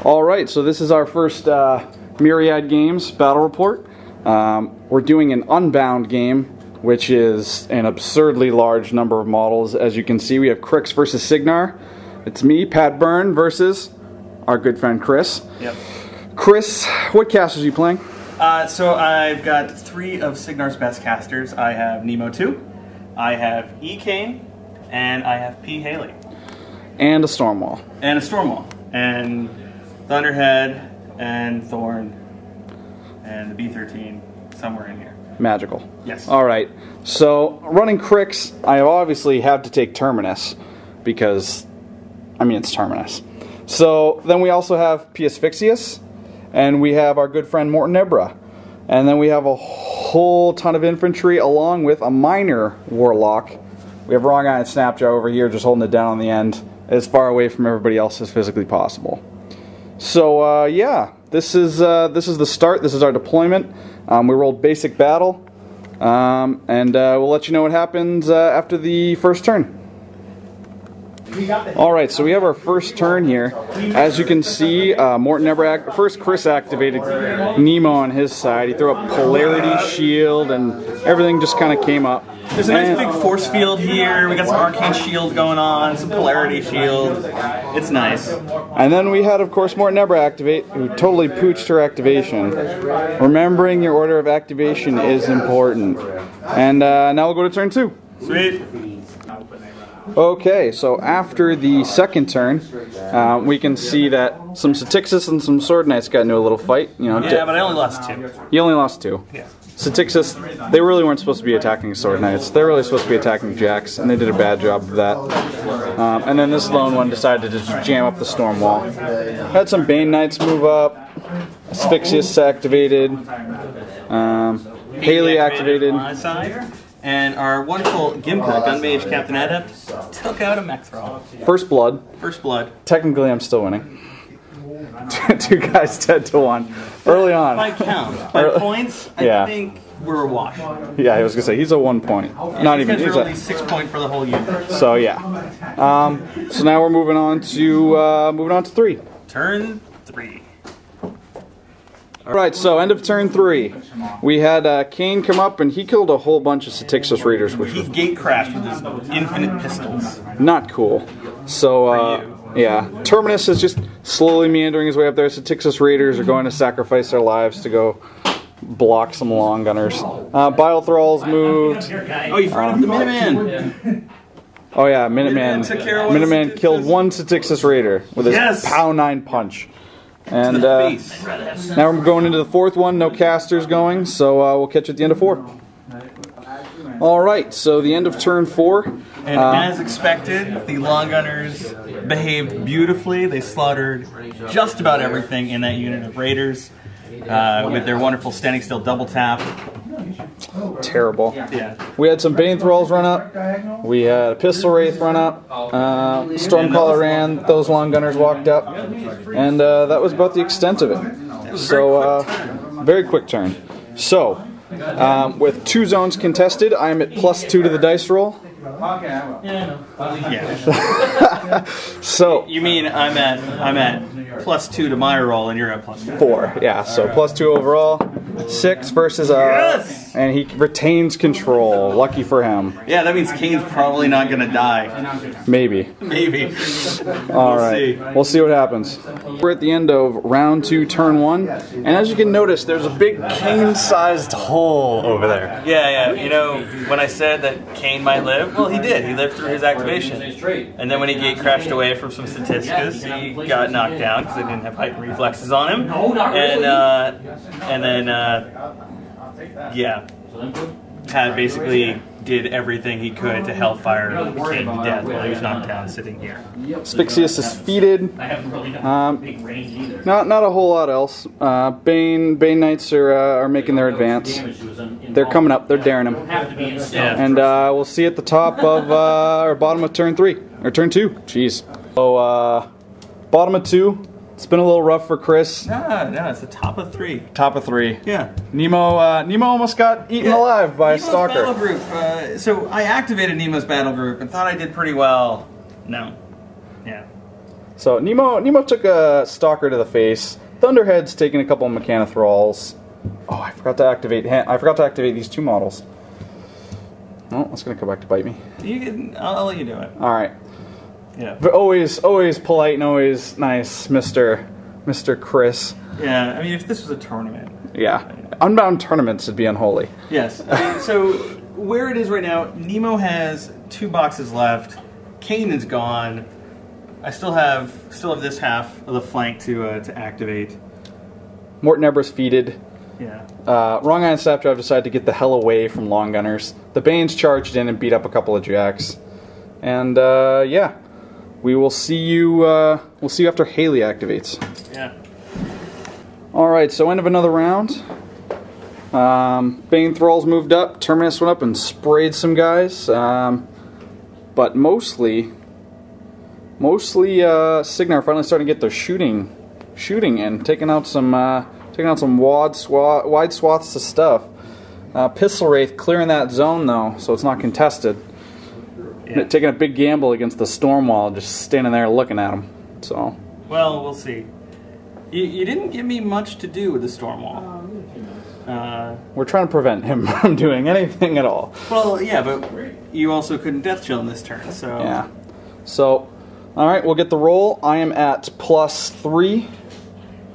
Alright, so this is our first Myriad Games battle report. We're doing an Unbound game, which is an absurdly large number of models. As you can see, we have Cryx versus Cygnar. It's me, Pat Byrne, versus our good friend Chris. Yep. Chris, what casters are you playing? So I've got 3 of Cygnar's best casters. I have Nemo 2, I have E. Kane, and I have P. Haley. And a Stormwall. And a Stormwall. And Thunderhead, and Thorn, and the B-13, somewhere in here. Magical. Yes. Alright, so running Cryx, I obviously have to take Terminus, because, I mean, it's Terminus. So then we also have P. Asphyxius, and we have our good friend Morton Umbra. And then we have a whole ton of infantry along with a minor warlock. We have Wrong Eye and Snapjaw over here just holding it down on the end as far away from everybody else as physically possible. So yeah, this is the start. This is our deployment. We rolled basic battle, and we'll let you know what happens after the first turn. Alright, so we have our first turn here. As you can see, Morton never first Chris activated Nemo on his side. He threw a polarity shield and everything just kind of came up. There's a nice big force field here. We got some arcane shield going on, some polarity shield. It's nice. And then we had, of course, Morton never activate, who totally pooched her activation. Remembering your order of activation is important. And now we'll go to turn 2. Sweet. Okay, so after the second turn, we can see that some Styxis and some Sword Knights got into a little fight. You know, yeah, but I only lost 2. You only lost 2. Yeah. Styxis, they really weren't supposed to be attacking Sword Knights. They're really supposed to be attacking Jacks, and they did a bad job of that. And then this lone one decided to just jam up the Storm Wall. Had some Bane Knights move up. Asphyxius activated. Haley activated. And our wonderful Gimka, Gunmage Captain Adept, took out a mech throw. First blood. First blood. Technically, I'm still winning. 2 guys dead to 1. Early on. By count. By points, I think we're a wash. Yeah, I was going to say, he's a 1 point. Yeah, Not even. He's only 6 point for the whole unit. So, yeah. So now we're moving on to 3. Turn 3. Alright, so end of turn 3. We had Kane come up and he killed a whole bunch of Styxis Raiders, which he was gate crashed with his infinite pistols. Not cool. So, yeah. Terminus is just slowly meandering his way up there. Styxis Raiders are going to sacrifice their lives to go block some long gunners. Bile Thralls moved. Oh, you forgot the Minuteman! Oh yeah, Minuteman killed 1 Styxis Raider with his POW 9 punch. And now we're going into the 4th one, no casters going, so we'll catch you at the end of 4. Alright, so the end of turn 4. And as expected, the long gunners behaved beautifully. They slaughtered just about everything in that unit of raiders with their wonderful standing still double tap. Terrible. Yeah. We had some Bane Thralls run up. We had a Pistol Wraith run up. Stormcaller ran. Those long gunners walked up. And that was about the extent of it. So, very quick turn. So, with 2 zones contested, I'm at +2 to the dice roll. Yeah. So you mean I'm at +2 to my roll and you're at +4. 4. Yeah. So +2 overall. 6 versus and he retains control. Lucky for him. Yeah, that means Kane's probably not gonna die. Maybe. Maybe. All right. We'll see what happens. We're at the end of round 2, turn 1, and as you can notice, there's a big Kane-sized hole over there. Yeah. You know, when I said that Kane might live, well, he did. He lived through his activation, and then when he gate crashed away from some Statisticus, he got knocked down because they didn't have heightened reflexes on him, and then had basically did everything he could to hellfire Kane to death while he was knocked down sitting here. Asphyxius is defeated. Not a whole lot else. Bane Knights are making their advance. They're coming up. They're daring him. Yeah. And we'll see at the top of or bottom of turn 3 or turn 2. Jeez. So bottom of 2. It's been a little rough for Chris. No, it's the top of 3. Top of 3. Yeah. Nemo almost got eaten alive by a stalker. Battle group. So I activated Nemo's battle group and thought I did pretty well. No. Yeah. So Nemo took a Stalker to the face. Thunderhead's taking a couple of Mechanothralls. Oh, I forgot to activate these 2 models. Oh, that's gonna come back to bite me. I'll let you do it. All right. Yeah. But always polite and always nice, Mr. Chris. Yeah. I mean, if this was a tournament. Yeah. Unbound tournaments would be unholy. Yes. I mean, so where it is right now, Nemo has 2 boxes left. Kane is gone. I still have this half of the flank to activate. Morton Eber's feated. Yeah. Wrong Eye and Snapdrive decided to get the hell away from Long Gunners. The Banes charged in and beat up a couple of Jacks. And yeah, we will see you. We'll see you after Haley activates. Yeah. All right. So end of another round. Bane Thralls moved up. Terminus went up and sprayed some guys. But mostly Cygnar finally starting to get their shooting in, taking out some wide swaths of stuff. Pistol Wraith clearing that zone though, so it's not contested. Yeah. Taking a big gamble against the storm wall, just standing there looking at him. So. Well, we'll see. You didn't give me much to do with the storm wall. We're trying to prevent him from doing anything at all. Well, yeah, but you also couldn't death chill in this turn, so. Yeah. So. Alright, we'll get the roll. I am at +3.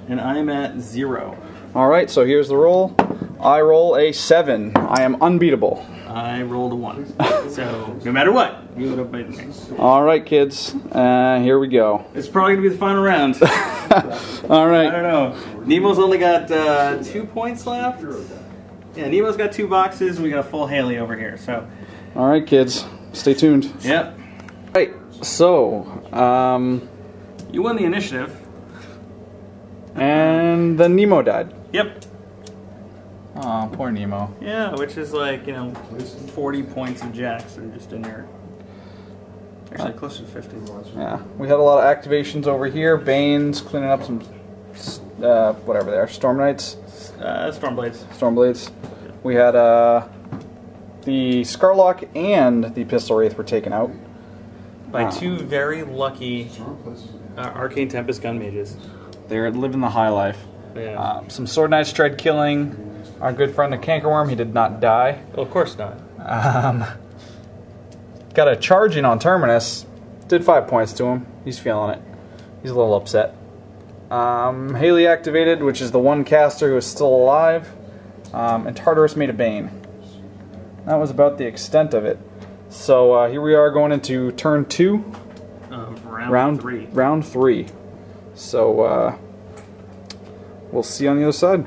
And I am at 0. Alright, so here's the roll. I roll a 7. I am unbeatable. I rolled a 1. So, no matter what, you would have beaten me. Alright, kids. Here we go. It's probably going to be the final round. Alright. I don't know. Nemo's only got 2 points left. Yeah, Nemo's got 2 boxes, and we got a full Haley over here, so. Alright, kids. Stay tuned. Yep. Right. So, you won the initiative. And then Nemo died. Yep. Oh, poor Nemo. Yeah, which is like, 40 points of jacks that are just in there. Actually, closer to 50. Yeah. We had a lot of activations over here. Banes cleaning up some, whatever they are, Storm Knights. Stormblades. Stormblades. We had, the Scarlock and the Pistol Wraith were taken out. By 2 very lucky Arcane Tempest gun mages. They're living the high life. Yeah. Some Sword Knights tried killing our good friend the Cankerworm. He did not die. Well, of course not. Got a charge in on Terminus. Did 5 points to him. He's feeling it. He's a little upset. Haley activated, which is the one caster who is still alive. And Tartarus made a Bane. That was about the extent of it. So here we are going into turn 2. Round 3. Round 3. So we'll see on the other side.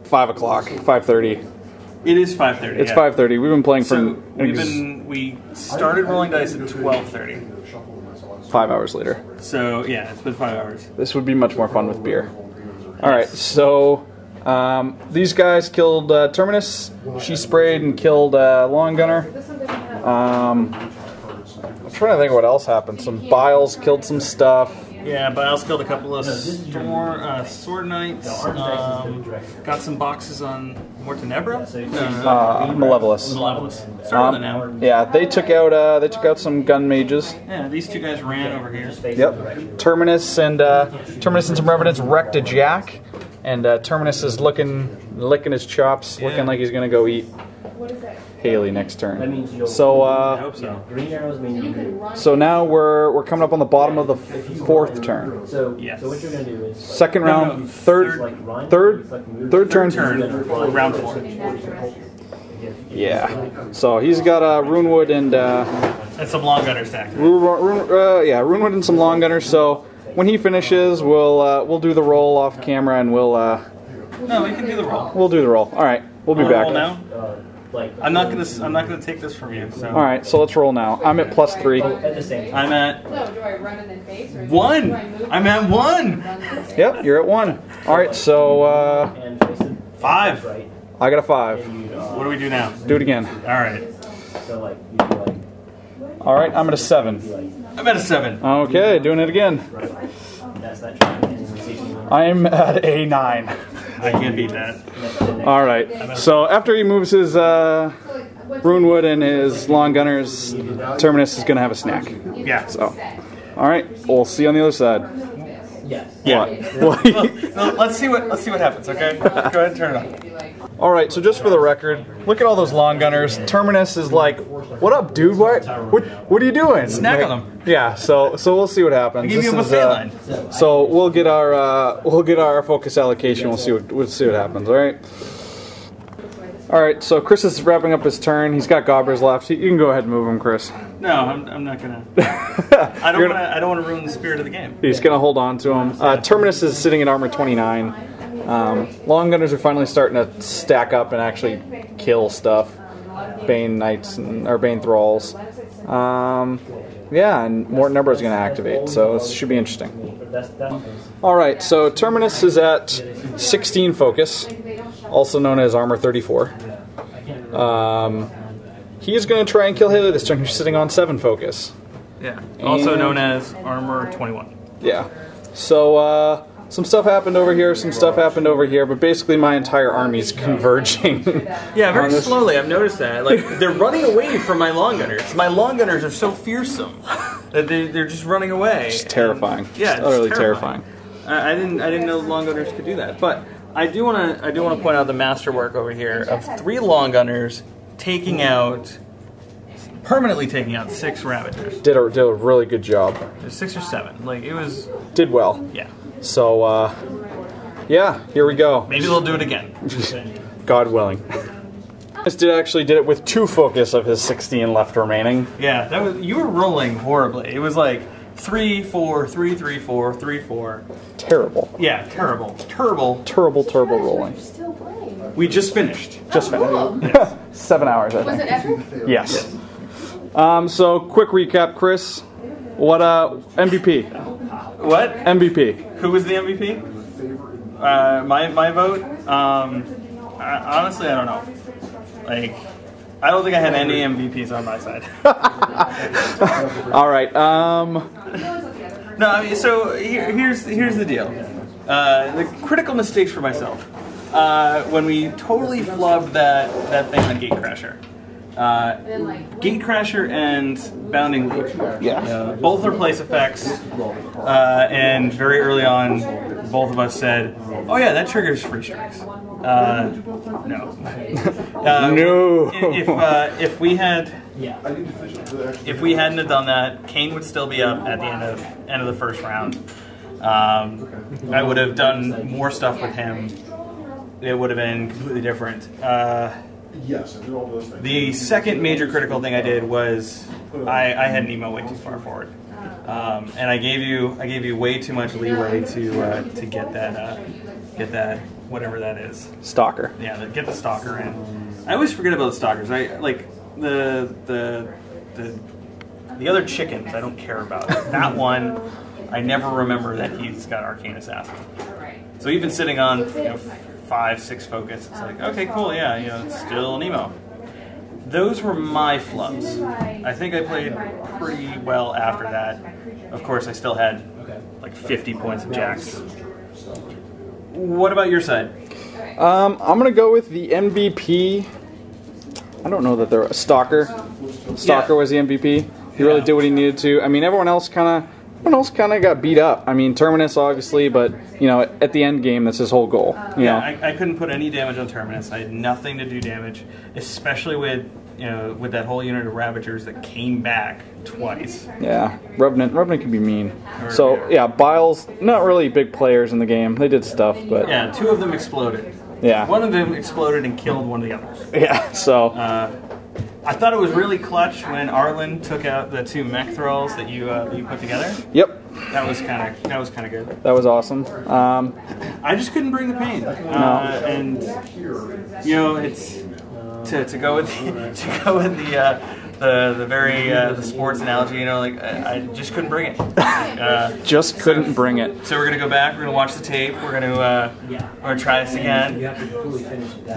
5 o'clock. 5:30. It is 5:30. It's 5:30. We've been playing for. We started rolling dice at 12:30. 5 hours later. So yeah, it's been 5 hours. This would be much more fun with beer. All right, so these guys killed Terminus. She sprayed and killed Long Gunner. I'm trying to think of what else happened. Some Biles killed some stuff. Yeah, Biles killed a couple of Sword Knights. Got some boxes on Mortenebra. Malevolus. Yeah, they took out some gun mages. Yeah, these 2 guys ran over here. Yep. Terminus and some Revenants wrecked a Jack, and Terminus is licking his chops, looking like he's gonna go eat Haley next turn. So I hope so. So now we're coming up on the bottom of the 4th turn. Yes. So what you're gonna do is second round, third turn. Round 4. Yeah. So he's got Runewood and some Long Gunner stack. Runewood and some Long Gunners. So when he finishes, we'll do the roll off camera and we'll. No, we can do the roll. We'll do the roll. All right, we'll be back. Roll now? I'm not gonna take this from you. So. All right, so let's roll now. I'm at +3. I'm at 1. I'm at 1. Yep, you're at 1. All right, so 5. I got a 5. What do we do now? Do it again. All right. All right, I'm at a 7. I'm at a 7. Okay, doing it again. I'm at a 9. I can't beat that. All right. So after he moves his Runewood and his Long Gunners, Terminus is going to have a snack. Yeah. So, All right, we'll see you on the other side. Yes. Yeah. What? No, let's see what happens. Okay. Go ahead and turn it on. All right, so just for the record, look at all those long gunners. Terminus is like, "What up, dude? What are you doing?" Snack like, on them. Yeah. So we'll see what happens. I give you a buffet line. So we'll get our focus allocation. We'll see what happens. All right. All right. So Chris is wrapping up his turn. He's got gobblers left. You can go ahead and move him, Chris. No, I'm not gonna. I don't want to ruin the spirit of the game. He's gonna hold on to him. Terminus is sitting at armor 29. Long gunners are finally starting to stack up and actually kill stuff. Bane Knights or Bane Thralls. Yeah, and more numbers are going to activate, so this should be interesting. Alright, so Terminus is at 16 focus, also known as armor 34. He is going to try and kill Haley this turn. He's sitting on 7 focus. Yeah, also known as armor 21. Yeah. So, some stuff happened over here, some stuff happened over here, but basically my entire army's converging. Yeah, very slowly. I've noticed that. Like, they're running away from my long gunners. My long gunners are so fearsome that they're just running away. It's terrifying. Yeah, it's utterly terrifying. I didn't know long gunners could do that. But I do want to point out the masterwork over here of 3 long gunners permanently taking out 6 Ravagers. Did a really good job. 6 or 7. Like, it was... Did well. Yeah. So, yeah, here we go. Maybe they'll do it again. God willing. This did it with 2 focus of his 16 left remaining. Yeah, you were rolling horribly. It was like 3, 4, 3, 3, 4, 3, 4. Terrible. Yeah, terrible. Terrible rolling. We just finished. Just finished. Yes. 7 hours, I think. Was it epic? Yes. So, quick recap, Chris. What, MVP? What? MVP. Who was the MVP? My vote? Honestly, I don't know. Like, I don't think I had any MVPs on my side. All right. No, I mean, so here's the deal. The critical mistakes for myself. When we totally flubbed that thing on Gatecrasher. Gatecrasher and Bounding Leap. Yeah. Both are place effects, and very early on, both of us said, "Oh yeah, that triggers free strikes." No. No. If we hadn't have done that, Kane would still be up at the end of the first round. I would have done more stuff with him. It would have been completely different. Yes, I do all those things. The second major critical thing I did was I had an emo way too far forward, and I gave you way too much leeway to get that whatever that is. Stalker. Yeah, get the stalker in. I always forget about the stalkers. I like the other chickens. I don't care about that one. I never remember that he's got Arcane Assassin. So even sitting on 5, 6 focus, it's like, okay, cool, yeah, it's still an emo. Those were my flubs. I think I played pretty well after that. Of course, I still had like 50 points of jacks. What about your side? I'm gonna go with the MVP. I don't know that they're a Stalker. Stalker was the MVP. He really did what he needed to. I mean, everyone else kind of got beat up. I mean, Terminus obviously, but at the end game, that's his whole goal. I couldn't put any damage on Terminus. I had nothing to do damage, especially with that whole unit of Ravagers that came back twice. Yeah, Revenant can be mean. So yeah, Biles, not really big players in the game. They did stuff, but yeah, 2 of them exploded. Yeah, one of them exploded and killed one of the others. Yeah, so. I thought it was really clutch when Arlen took out the 2 mech thralls that you put together. Yep. That was kind of good. That was awesome. I just couldn't bring the pain. No. And it's to go with the sports analogy. I just couldn't bring it. Just couldn't bring it. So we're gonna go back. We're gonna watch the tape. We're gonna try this again.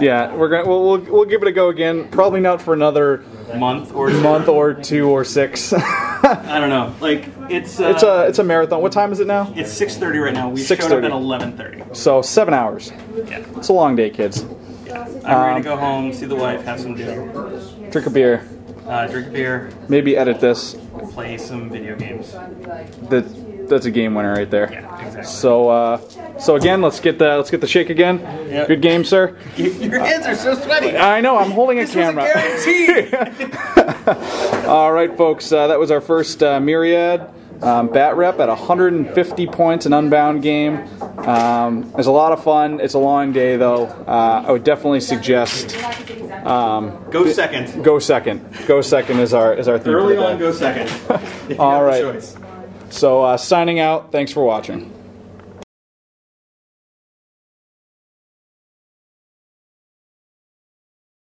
Yeah, we'll give it a go again. Probably not for another month or 2 or 6. I don't know. Like it's a marathon. What time is it now? It's 6:30 right now. We showed up at 11:30. So 7 hours. Yeah. It's a long day, kids. Yeah. I'm ready to go home, see the wife, have some dinner, Drink a beer. Drink a beer. Maybe edit this. play some video games. That's a game winner right there. Yeah, exactly. So again, let's get the shake again. Yep. Good game, sir. Your hands are so sweaty. I know. I'm holding a camera. Was a guarantee. All right, folks. That was our first Myriad bat rep at 150 points, an Unbound game. It's a lot of fun. It's a long day, though. I would definitely suggest go second. Go second. Go second is our theme. Early on, go second. All right. So signing out. Thanks for watching.